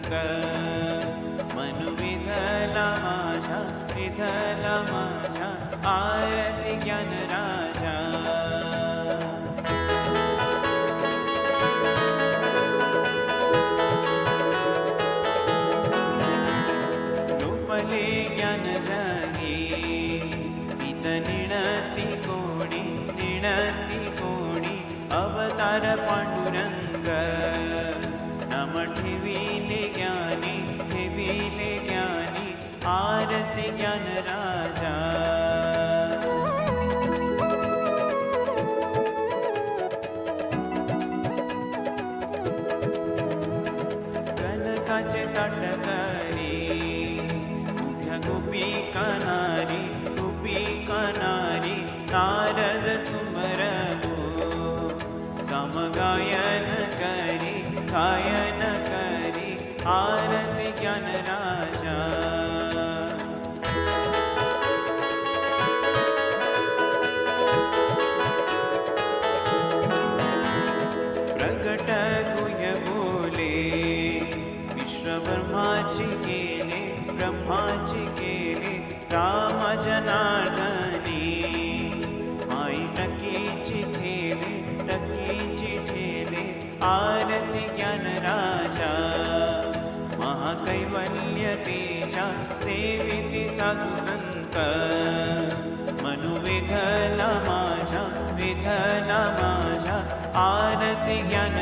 संत मनु विठला माझा विठला माझा आरती ज्ञान राजा रूपले ज्ञान जगी पित निणती कोणी अवतार पांडुरंग नाम ठेविले ज्ञानी आरती ज्ञान राजा कनकाचे ताटकरी उभ्या गोपिका नारी नारद तुमरबो समगायन करी आरती ज्ञान राजा प्रगट गुह्य बोले विश्वब्रह्माची केले राम जनार्दनी आई टकीची ठेले आरती ज्ञान राजा महाकैवल्यतेच्या सेविती साधू संत मनु विठला माझा आरती ज्ञान